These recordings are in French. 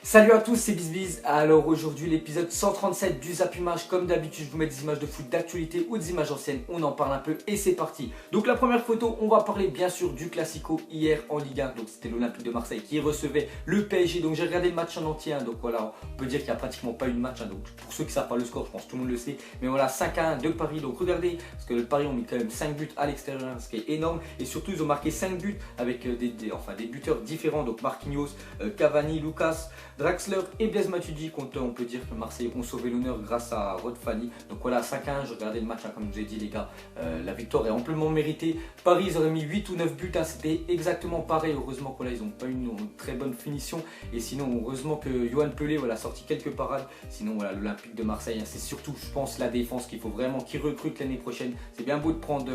Salut à tous, c'est BizBiz. Alors aujourd'hui l'épisode 137 du Zap Image. Comme d'habitude je vous mets des images de foot d'actualité ou des images anciennes, on en parle un peu et c'est parti. Donc la première photo, on va parler bien sûr du Classico hier en Ligue 1. Donc c'était l'Olympique de Marseille qui recevait le PSG. Donc j'ai regardé le match en entier, donc voilà, on peut dire qu'il n'y a pratiquement pas eu de match. Donc pour ceux qui ne savent pas le score, je pense que tout le monde le sait. Mais voilà, 5-1 de Paris. Donc regardez, parce que le Paris ont mis quand même 5 buts à l'extérieur, ce qui est énorme. Et surtout ils ont marqué 5 buts avec des buteurs différents. Donc Marquinhos, Cavani, Lucas, Draxler et Blaise Matuidi. On peut dire que Marseille ont sauvé l'honneur grâce à Rod Fanny. Donc voilà, 5-1, je regardais le match, comme je vous ai dit les gars, la victoire est amplement méritée. Paris, ils auraient mis 8 ou 9 buts, c'était exactement pareil. Heureusement que là, ils n'ont pas eu une très bonne finition. Et sinon, heureusement que Yoann Pelé a sorti quelques parades. Sinon, voilà, l'Olympique de Marseille, c'est surtout, je pense, la défense qu'il faut vraiment qu'ils recrutent l'année prochaine. C'est bien beau de prendre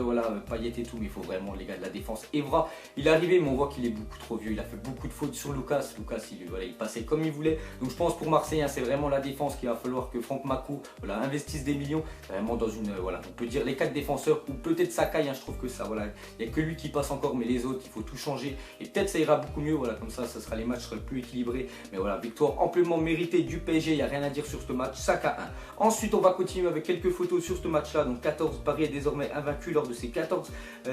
Payet et tout, mais il faut vraiment, les gars, de la défense. Evra, il est arrivé, mais on voit qu'il est beaucoup trop vieux. Il a fait beaucoup de fautes sur Lucas. Lucas, il passait comme il voulait. Donc je pense pour Marseille, c'est vraiment la défense qu'il va falloir que Franck Makou investisse des millions. Vraiment dans une, on peut dire les 4 défenseurs, ou peut-être Sakai, je trouve que ça, il n'y a que lui qui passe encore, mais les autres, il faut tout changer. Et peut-être ça ira beaucoup mieux, comme ça sera, les matchs seraient plus équilibrés. Mais voilà, victoire amplement méritée du PSG, il n'y a rien à dire sur ce match, 5-1. Ensuite, on va continuer avec quelques photos sur ce match-là. Donc 14, Paris est désormais invaincu lors de ses 14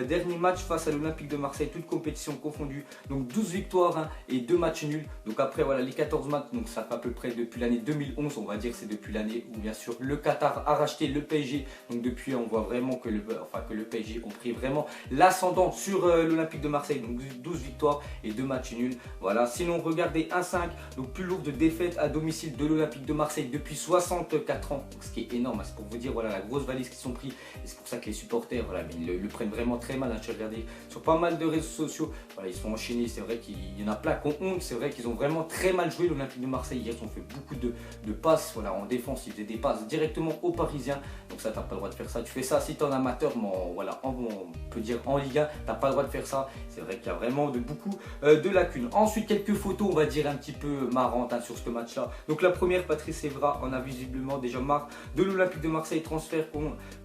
derniers matchs face à l'Olympique de Marseille, toutes compétitions confondues. Donc 12 victoires et 2 matchs nuls. Donc après, voilà, les 14 matchs, donc ça fait à peu près depuis l'année 2011, on va dire, c'est depuis l'année où bien sûr le Qatar a racheté le PSG. Donc depuis, on voit vraiment que le PSG ont pris vraiment l'ascendant sur l'Olympique de Marseille. Donc 12 victoires et 2 matchs nuls. Voilà, sinon regardez 1-5, donc plus lourde défaite à domicile de l'Olympique de Marseille depuis 64 ans. Donc, ce qui est énorme, c'est pour vous dire, voilà, la grosse valise qu'ils sont pris. Et c'est pour ça que les supporters, voilà, mais ils le prennent vraiment très mal. Je regardais sur pas mal de réseaux sociaux, voilà, ils sont enchaînés. C'est vrai qu'il y en a plein qui ont honte. C'est vrai qu'ils ont vraiment très mal joué l'Olympique de Marseille. Hier, ils ont fait beaucoup de passes, en défense, ils faisaient des passes directement aux Parisiens. Donc ça, t'as pas le droit de faire ça. Tu fais ça si tu es en amateur, mais on peut dire en Ligue 1, t'as pas le droit de faire ça. C'est vrai qu'il y a vraiment beaucoup de lacunes. Ensuite, quelques photos, on va dire un petit peu marrantes sur ce match-là. Donc la première, Patrice Evra en a visiblement déjà marre de l'Olympique de Marseille, transfert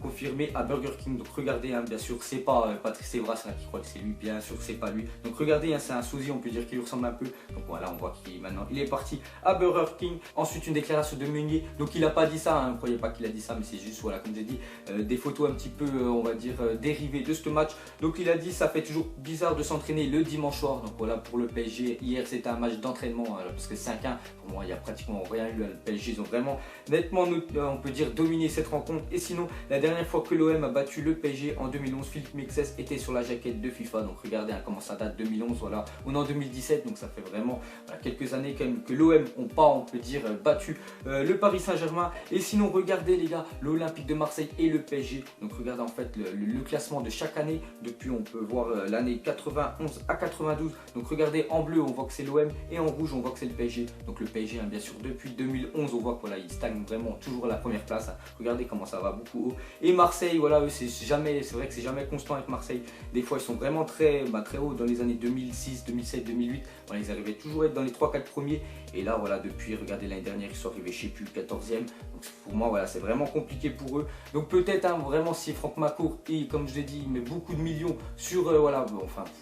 confirmé à Burger King. Donc regardez, bien sûr, c'est pas Patrice Evra, c'est là qui croit que c'est lui, bien sûr, c'est pas lui. Donc regardez, c'est un sosie, on peut dire qu'il lui ressemble un peu. Donc voilà, on voit qu'il est parti à Burger King. Ensuite, une déclaration de Meunier. Donc il n'a pas dit ça, ne croyez pas qu'il a dit ça, mais c'est juste, comme j'ai dit, des photos un petit peu, on va dire, dérivées de ce match. Donc il a dit, ça fait toujours bizarre de s'entraîner le dimanche soir. Donc voilà, pour le PSG, hier c'était un match d'entraînement, parce que 5-1, pour moi, il n'y a pratiquement rien eu à le PSG. Ils ont vraiment, nettement, on peut dire, dominé cette rencontre. Et sinon, la dernière fois que l'OM a battu le PSG en 2011, Philippe Mexes était sur la jaquette de FIFA. Donc regardez comment ça date, 2011, voilà. On est en 2017, donc ça fait vraiment quelques années quand même que l'OM n'ont pas, on peut dire, battu le Paris Saint-Germain. Et sinon, regardez les gars, l'Olympique de Marseille et le PSG. Donc regardez en fait le classement de chaque année. Depuis, on peut voir l'année 91 à 92. Donc regardez, en bleu, on voit que c'est l'OM et en rouge, on voit que c'est le PSG. Donc le PSG, bien sûr, depuis 2011, on voit qu'il stagne vraiment toujours à la première place. Regardez comment ça va beaucoup haut. Et Marseille, eux, c'est vrai que c'est jamais constant avec Marseille. Des fois, ils sont vraiment très haut dans les années 2006, 2007, 2008. Ils arrivaient toujours à être dans les 3-4 premiers. Et là, depuis, regardez, l'année dernière, ils sont arrivés, je sais plus, 14e. Donc pour moi, c'est vraiment compliqué pour eux. Donc peut-être, vraiment, si Franck Macourt, et comme je l'ai dit, il met beaucoup de millions sur,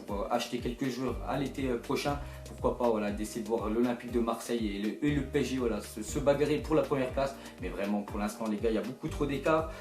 pour acheter quelques joueurs à l'été prochain, pourquoi pas, d'essayer de voir l'Olympique de Marseille et le PSG, se bagarrer pour la première place. Mais vraiment, pour l'instant, les gars, il y a beaucoup trop d'écart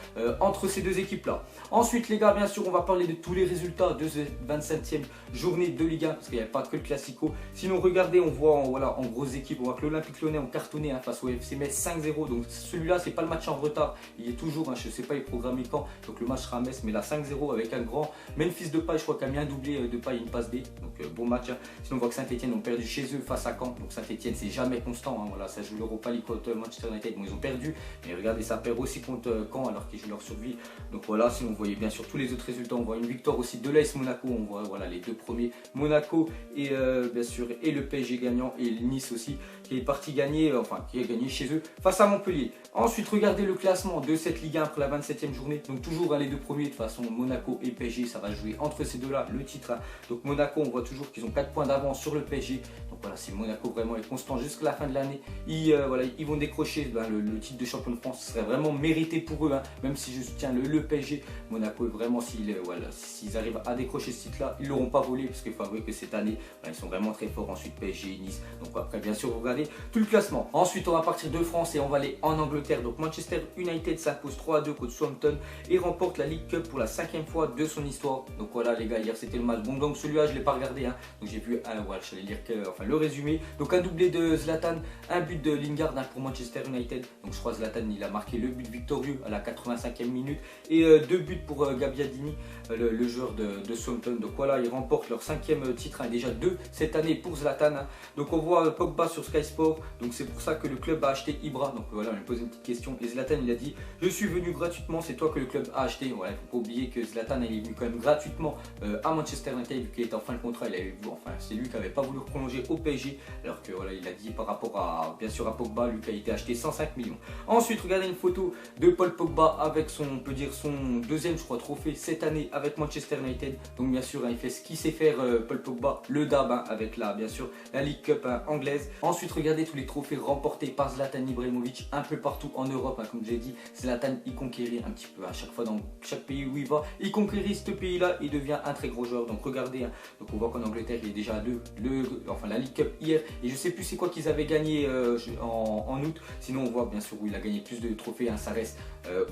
entre ces deux équipes-là. Ensuite, les gars, bien sûr, on va parler de tous les résultats de cette 27e journée de Ligue 1, parce qu'il n'y a pas que le Classico. Sinon, regardez, on voit en grosse équipe, on voit que l'Olympique Lyonnais ont cartonné face au FC Metz 5-0. Donc celui-là, c'est pas le match en retard. Il est toujours, je sais pas, il est programmé quand. Donc le match sera à Metz, mais là 5-0 avec un grand Memphis Depay, je crois qu'il a mis un doublé de Depay et une passe D. Donc bon match. Sinon, on voit que Saint-Etienne ont perdu chez eux face à Caen. Donc Saint-Etienne, c'est jamais constant. Ça joue l'Europa League contre Manchester United. Bon, ils ont perdu, mais regardez, ça perd aussi contre Caen alors qu'ils jouent leur survie. Donc voilà, sinon vous voyez bien sûr tous les autres résultats. On voit une victoire aussi de l'AS Monaco. On voit les deux premiers, Monaco et bien sûr et le PSG gagnant, et Nice aussi qui est parti gagner, qui a gagné chez eux face à Montpellier. Ensuite, regardez le classement de cette Ligue 1 pour la 27e journée. Donc toujours les deux premiers, de toute façon, Monaco et PSG, ça va jouer entre ces deux-là le titre. Donc Monaco, on voit toujours qu'ils ont 4 points d'avance sur le PSG. Donc voilà, si Monaco vraiment est constant jusqu'à la fin de l'année, voilà, ils vont décrocher le titre de champion de France. Ce serait vraiment mérité pour eux, hein, même si je soutiens le PSG. Monaco, vraiment, s'ils arrivent à décrocher ce titre-là, ils ne l'auront pas volé, parce qu'il faut avouer que cette année, ils sont vraiment très forts. Ensuite, PSG, Nice. Donc après, bien sûr, vous regardez tout le classement. Ensuite, on va partir de France et on va aller en Angleterre. Donc Manchester United s'impose 3-2 contre Southampton et remporte la League Cup pour la 5e fois de son histoire. Donc voilà les gars, hier c'était le match. Bon, donc celui-là, je ne l'ai pas regardé, hein. Donc j'ai vu, voilà, je vais lire le résumé. Donc un doublé de Zlatan, un but de Lingard, hein, pour Manchester United. Donc je crois Zlatan, il a marqué le but victorieux à la 85e minute. Et 2 buts pour Gabbiadini, le joueur de Southampton. Donc voilà, ils remportent leur 5e titre, hein, déjà 2 cette année pour Zlatan, hein. Donc on voit Pogba sur Sky Sport. Donc c'est pour ça que le club a acheté Ibra. Donc voilà, on lui pose une petite question. Et Zlatan, il a dit: je suis venu gratuitement, c'est toi que le club a acheté. Voilà, il ne faut pas oublier que Zlatan, il est venu quand même gratuitement à Manchester United, vu qu'il était en fin de contrat. C'est lui qui n'avait pas voulu prolonger au PSG, alors que voilà, il a dit par rapport à, bien sûr, à Pogba, lui qui a été acheté 105 millions. Ensuite, regardez une photo de Paul Pogba avec son, on peut dire, son deuxième, je crois, trophée cette année avec Manchester United. Donc bien sûr, hein, il fait ce qu'il sait faire, Paul Pogba, le DAB, hein, avec bien sûr la League Cup, hein, anglaise. Ensuite, regardez tous les trophées remportés par Zlatan Ibrahimovic un peu partout en Europe, hein, comme je l'ai dit. Zlatan, il conquérit un petit peu à chaque fois dans chaque pays où il va. Il conquérit ce pays-là, il devient un très gros joueur. Donc regardez, hein, donc on voit qu'en Angleterre, il est déjà à 2, la League Cup hier. Et je sais plus c'est quoi qu'ils avaient gagné en août. Sinon, on voit bien sûr où il a gagné plus de trophées, hein, ça reste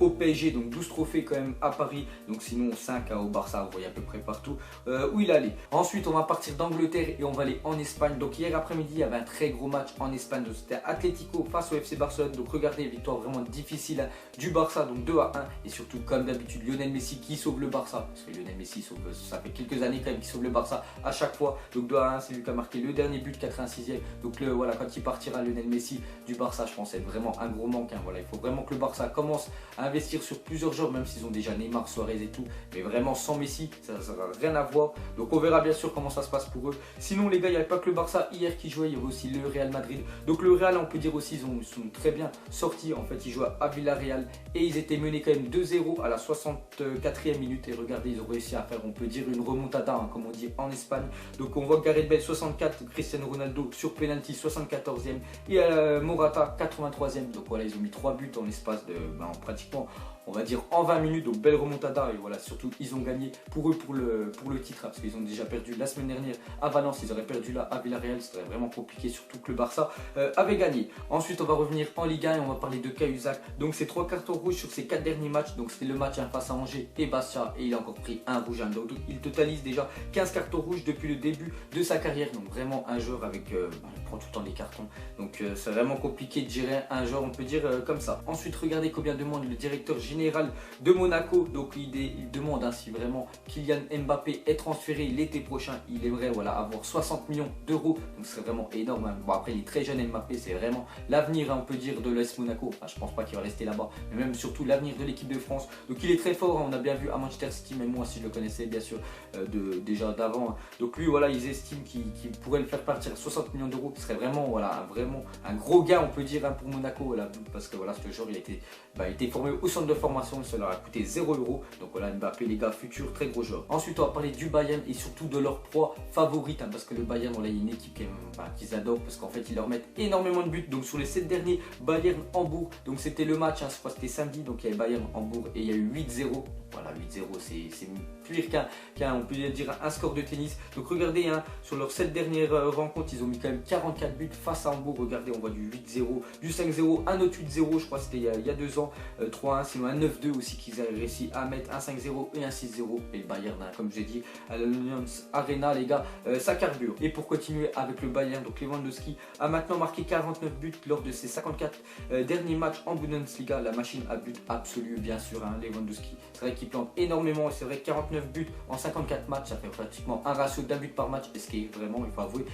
au PSG, donc 12 trophées quand même à Paris. Donc sinon 5 au Barça, vous voyez à peu près partout où il allait. Ensuite, on va partir d'Angleterre et on va aller en Espagne. Donc hier après-midi, il y avait un très gros match en Espagne. C'était Atlético face au FC Barcelone. Donc regardez, victoire vraiment difficile, hein, du Barça, donc 2-1. Et surtout, comme d'habitude, Lionel Messi qui sauve le Barça. Parce que Lionel Messi sauve, ça fait quelques années quand même qu'il sauve le Barça à chaque fois. Donc 2-1, c'est lui qui a marqué le dernier but, 86e. Donc voilà, quand il partira, Lionel Messi du Barça, je pense c'est vraiment un gros manque, hein. Voilà, il faut vraiment que le Barça commence à investir sur plusieurs joueurs, même s'ils ont déjà Neymar, Suarez et tout. Mais vraiment sans Messi, ça n'a rien à voir. Donc on verra bien sûr comment ça se passe pour eux. Sinon les gars, il n'y avait pas que le Barça hier qui jouait, il y avait aussi le Real Madrid. Donc le Real, on peut dire aussi, ils sont très bien sortis. En fait, ils jouaient à Villarreal et ils étaient menés quand même 2-0 à la 64e minute. Et regardez, ils ont réussi à faire, on peut dire, une remontada, hein, comme on dit en Espagne. Donc on voit Gareth Bale 64, Cristiano Ronaldo sur penalty 74e et Morata 83e. Donc voilà, ils ont mis 3 buts en l'espace de pratiquement, on va dire, en 20 minutes. Donc belle remontada. Et voilà, surtout ils ont gagné pour eux pour le titre, hein, parce qu'ils ont déjà perdu la semaine dernière à Valence, ils auraient perdu là à Villarreal, c'était vraiment compliqué, surtout que le Barça avait gagné. Ensuite on va revenir en Ligue 1 et on va parler de Cahuzac. Donc c'est 3 cartons rouges sur ses 4 derniers matchs. Donc c'était le match, hein, face à Angers et Bastia, et il a encore pris un rouge, hein. Donc il totalise déjà 15 cartons rouges depuis le début de sa carrière. Donc vraiment un joueur avec, il prend tout le temps des cartons. Donc c'est vraiment compliqué de gérer un joueur, on peut dire, comme ça. Ensuite regardez combien demande le directeur général de Monaco. Donc il demande, hein, si vraiment Kylian Mbappé est transféré l'été prochain, il aimerait, voilà, avoir 60 millions d'euros. Donc ce serait vraiment énorme, hein. Bon après il est très jeune, Mbappé, c'est vraiment l'avenir, hein, on peut dire, de l'AS Monaco. Enfin, je pense pas qu'il va rester là-bas, mais même surtout l'avenir de l'équipe de France. Donc il est très fort, hein. On a bien vu à Manchester City, même moi si je le connaissais bien sûr déjà d'avant, hein. Donc lui, voilà, ils estiment qu'il pourrait le faire partir à 60 millions d'euros, qui serait vraiment, voilà, vraiment un gros gain, on peut dire, hein, pour Monaco, voilà, parce que voilà, ce joueur il a été formé au centre de formation, ça leur a coûté 0 €. Donc voilà, Mbappé, les gars, futur très gros joueur. Ensuite on va parler du Bayern et surtout de leur proie favorite, hein, parce que le Bayern, voilà, il y a une équipe qu'ils adorent, parce qu'en fait ils leur mettent énormément de buts. Donc sur les 7 derniers, Bayern-Hambourg, donc c'était le match, hein, je crois que c'était samedi, donc il y avait Bayern-Hambourg et il y a eu 8-0. Voilà, 8-0, c'est pire qu'un, on peut dire, un score de tennis. Donc regardez, hein, sur leurs 7 dernières rencontres, ils ont mis quand même 44 buts face à Hambourg. Regardez, on voit du 8-0, du 5-0, un autre 8-0, je crois que c'était il y a 2 ans, 3-1, sinon un 9-2 aussi qu'ils avaient réussi à mettre, un 5-0 et un 6-0. Et le Bayern, hein, comme j'ai dit, à l'Allianz Arena, les gars, ça carbure. Et pour continuer avec le Bayern, donc Lewandowski a maintenant marqué 49 buts lors de ses 54 derniers matchs en Bundesliga. La machine à but absolu, bien sûr, hein, Lewandowski. C'est vrai qu'il plante énormément, et c'est vrai, 49 buts en 54 matchs, ça fait pratiquement un ratio d'un but par match, ce qui est vraiment, il faut avouer,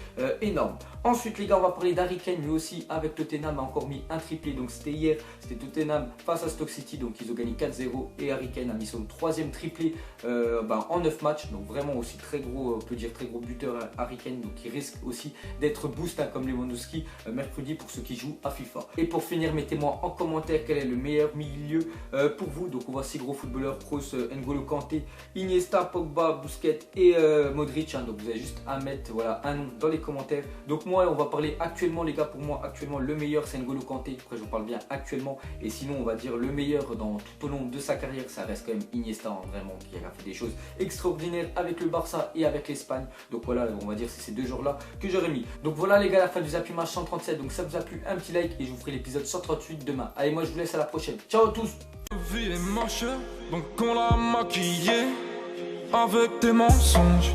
énorme. Ensuite les gars, on va parler d'Harry Kane, lui aussi avec Tottenham a encore mis un triplé. Donc c'était hier, c'était Tottenham face à Stoke City, donc ils ils ont gagné 4-0 et Harry Kane a mis son troisième triplé en 9 matchs. Donc vraiment aussi très gros, on peut dire très gros buteur Harry Kane. Donc il risque aussi d'être boost comme Lewandowski mercredi pour ceux qui jouent à FIFA. Et pour finir, mettez-moi en commentaire quel est le meilleur milieu pour vous. Donc on voit 6 gros footballeurs, Kroos, N'Golo Kanté, Iniesta, Pogba, Busquets et Modric. Donc vous avez juste à mettre voilà, un nom dans les commentaires. Donc moi on va parler actuellement les gars, pour moi actuellement le meilleur c'est N'Golo Kanté. Après je vous parle bien actuellement, et sinon on va dire le meilleur tout au long de sa carrière ça reste quand même Iniesta, vraiment, qui a fait des choses extraordinaires avec le Barça et avec l'Espagne. Donc voilà, on va dire c'est ces deux joueurs là que j'aurais mis. Donc voilà les gars, la fin du Zappy Match 137. Donc ça vous a plu, un petit like et je vous ferai l'épisode 138 demain. Allez, moi je vous laisse, à la prochaine. Ciao à tous. La vie est moche, donc on l'a maquillée avec des mensonges.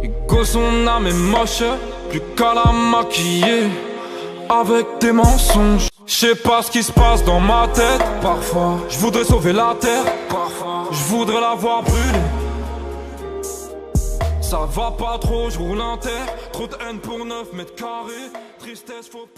Ego, son âme est moche, plus qu'à la maquiller avec des mensonges. Je sais pas ce qui se passe dans ma tête. Parfois, je voudrais sauver la terre. Parfois, je voudrais la voir brûler. Ça va pas trop, je roule un terre. Trop de haine pour 9 mètres carrés. Tristesse, faut pas.